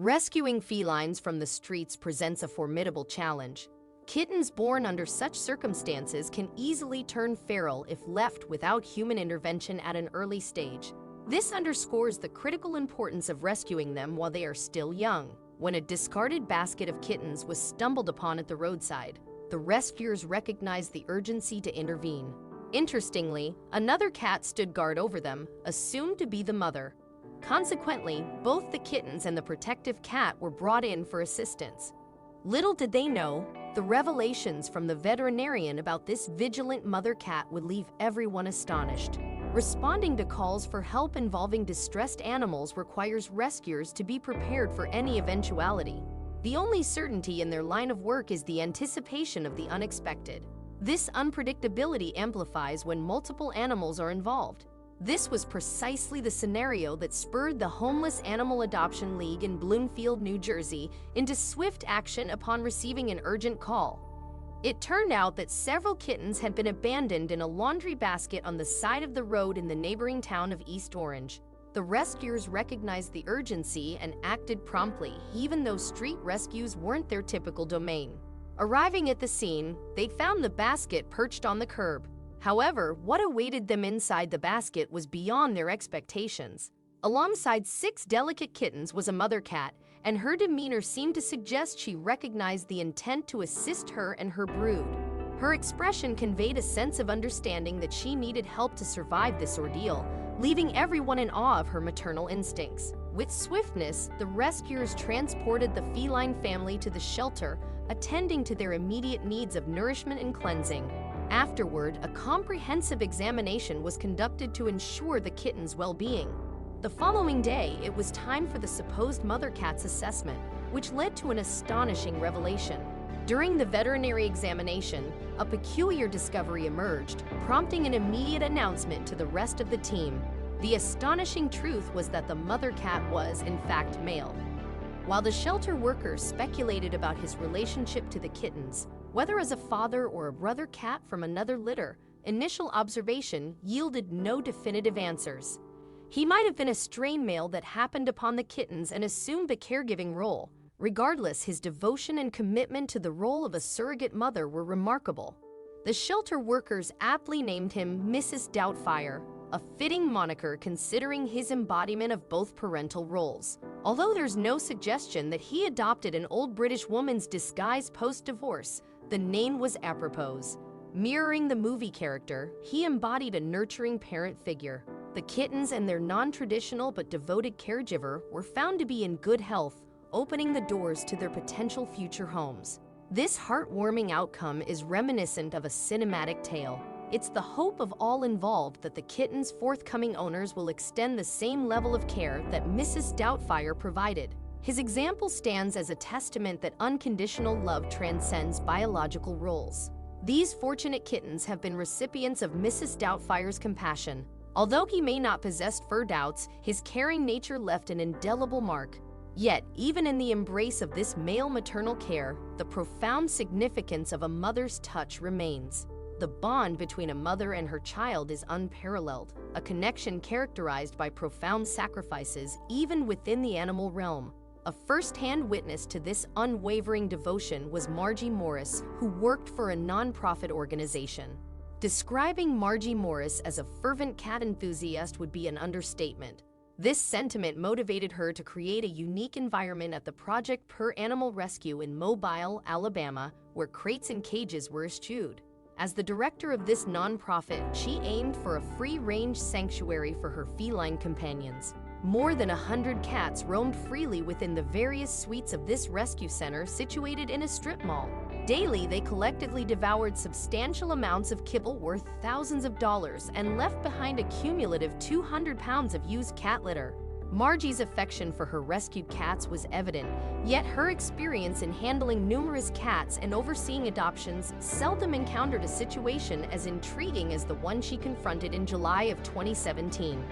Rescuing felines from the streets presents a formidable challenge. Kittens born under such circumstances can easily turn feral if left without human intervention at an early stage. This underscores the critical importance of rescuing them while they are still young. When a discarded basket of kittens was stumbled upon at the roadside, the rescuers recognized the urgency to intervene. Interestingly, another cat stood guard over them, assumed to be the mother. Consequently, both the kittens and the protective cat were brought in for assistance. Little did they know, the revelations from the veterinarian about this vigilant mother cat would leave everyone astonished. Responding to calls for help involving distressed animals requires rescuers to be prepared for any eventuality. The only certainty in their line of work is the anticipation of the unexpected. This unpredictability amplifies when multiple animals are involved. This was precisely the scenario that spurred the Homeless Animal Adoption League in Bloomfield, New Jersey, into swift action upon receiving an urgent call. It turned out that several kittens had been abandoned in a laundry basket on the side of the road in the neighboring town of East Orange. The rescuers recognized the urgency and acted promptly, even though street rescues weren't their typical domain. Arriving at the scene, they found the basket perched on the curb. However, what awaited them inside the basket was beyond their expectations. Alongside 6 delicate kittens was a mother cat, and her demeanor seemed to suggest she recognized the intent to assist her and her brood. Her expression conveyed a sense of understanding that she needed help to survive this ordeal, leaving everyone in awe of her maternal instincts. With swiftness, the rescuers transported the feline family to the shelter, attending to their immediate needs of nourishment and cleansing. Afterward, a comprehensive examination was conducted to ensure the kitten's well-being. The following day, it was time for the supposed mother cat's assessment, which led to an astonishing revelation. During the veterinary examination, a peculiar discovery emerged, prompting an immediate announcement to the rest of the team. The astonishing truth was that the mother cat was, in fact, male. While the shelter workers speculated about his relationship to the kittens, whether as a father or a brother cat from another litter, initial observation yielded no definitive answers. He might have been a stray male that happened upon the kittens and assumed a caregiving role. Regardless, his devotion and commitment to the role of a surrogate mother were remarkable. The shelter workers aptly named him Mrs. Doubtfire, a fitting moniker considering his embodiment of both parental roles. Although there's no suggestion that he adopted an old British woman's disguise post-divorce, the name was apropos. Mirroring the movie character, he embodied a nurturing parent figure. The kittens and their non-traditional but devoted caregiver were found to be in good health, opening the doors to their potential future homes. This heartwarming outcome is reminiscent of a cinematic tale. It's the hope of all involved that the kitten's forthcoming owners will extend the same level of care that Mrs. Doubtfire provided. His example stands as a testament that unconditional love transcends biological roles. These fortunate kittens have been recipients of Mrs. Doubtfire's compassion. Although he may not possess fur doubts, his caring nature left an indelible mark. Yet, even in the embrace of this male maternal care, the profound significance of a mother's touch remains. The bond between a mother and her child is unparalleled, a connection characterized by profound sacrifices even within the animal realm. A first-hand witness to this unwavering devotion was Margie Morris, who worked for a non-profit organization. Describing Margie Morris as a fervent cat enthusiast would be an understatement. This sentiment motivated her to create a unique environment at the Project Per Animal Rescue in Mobile, Alabama, where crates and cages were eschewed. As the director of this nonprofit, she aimed for a free-range sanctuary for her feline companions. More than 100 cats roamed freely within the various suites of this rescue center situated in a strip mall. Daily, they collectively devoured substantial amounts of kibble worth thousands of dollars and left behind a cumulative 200 pounds of used cat litter. Margie's affection for her rescued cats was evident, yet her experience in handling numerous cats and overseeing adoptions seldom encountered a situation as intriguing as the one she confronted in July of 2017.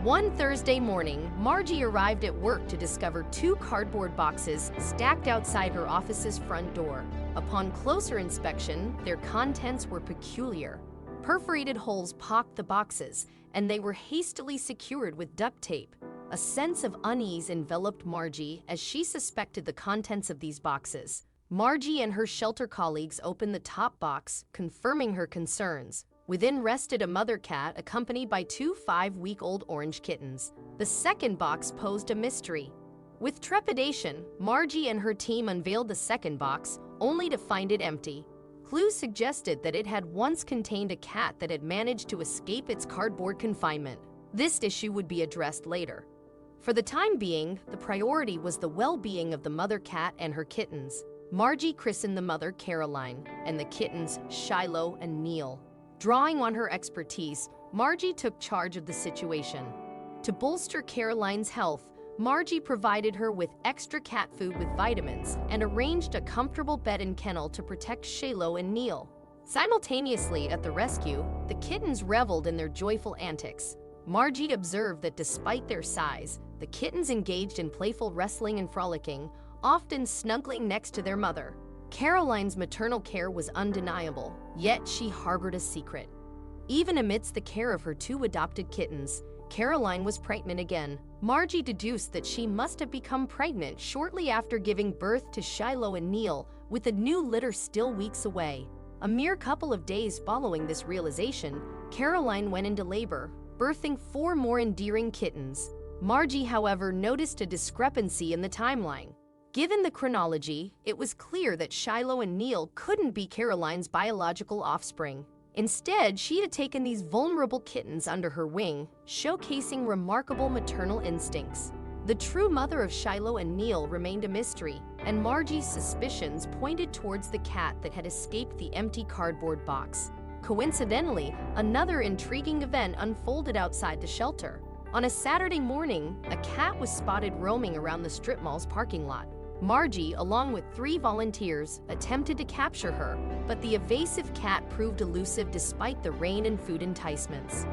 One Thursday morning, Margie arrived at work to discover 2 cardboard boxes stacked outside her office's front door. Upon closer inspection, their contents were peculiar. Perforated holes pocked the boxes, and they were hastily secured with duct tape. A sense of unease enveloped Margie as she suspected the contents of these boxes. Margie and her shelter colleagues opened the top box, confirming her concerns. Within rested a mother cat accompanied by two 5-week-old orange kittens. The second box posed a mystery. With trepidation, Margie and her team unveiled the second box, only to find it empty. Clues suggested that it had once contained a cat that had managed to escape its cardboard confinement. This issue would be addressed later. For the time being, the priority was the well-being of the mother cat and her kittens. Margie christened the mother Caroline and the kittens Shiloh and Neil. Drawing on her expertise, Margie took charge of the situation. To bolster Caroline's health, Margie provided her with extra cat food with vitamins and arranged a comfortable bed and kennel to protect Shiloh and Neil. Simultaneously at the rescue, the kittens reveled in their joyful antics. Margie observed that despite their size, the kittens engaged in playful wrestling and frolicking, often snuggling next to their mother. Caroline's maternal care was undeniable, yet she harbored a secret. Even amidst the care of her two adopted kittens, Caroline was pregnant again. Margie deduced that she must have become pregnant shortly after giving birth to Shiloh and Neil, with the new litter still weeks away. A mere couple of days following this realization, Caroline went into labor, birthing 4 more endearing kittens. Margie, however, noticed a discrepancy in the timeline. Given the chronology, it was clear that Shiloh and Neil couldn't be Caroline's biological offspring. Instead, she had taken these vulnerable kittens under her wing, showcasing remarkable maternal instincts. The true mother of Shiloh and Neil remained a mystery, and Margie's suspicions pointed towards the cat that had escaped the empty cardboard box. Coincidentally, another intriguing event unfolded outside the shelter. On a Saturday morning, a cat was spotted roaming around the strip mall's parking lot. Margie, along with 3 volunteers, attempted to capture her, but the evasive cat proved elusive despite the rain and food enticements.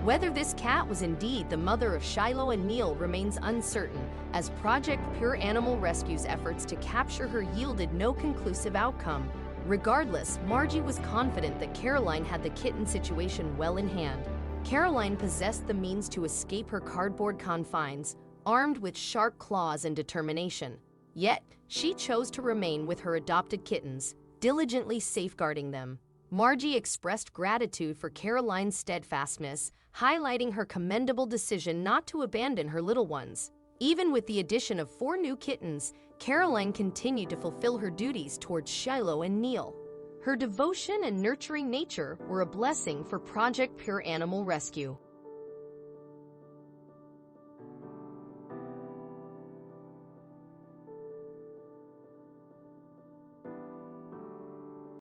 Whether this cat was indeed the mother of Shiloh and Neil remains uncertain, as Project Pure Animal Rescue's efforts to capture her yielded no conclusive outcome. Regardless, Margie was confident that Caroline had the kitten situation well in hand. Caroline possessed the means to escape her cardboard confines, armed with sharp claws and determination. Yet, she chose to remain with her adopted kittens, diligently safeguarding them. Margie expressed gratitude for Caroline's steadfastness, highlighting her commendable decision not to abandon her little ones. Even with the addition of 4 new kittens, Caroline continued to fulfill her duties towards Shiloh and Neil. Her devotion and nurturing nature were a blessing for Project Pure Animal Rescue.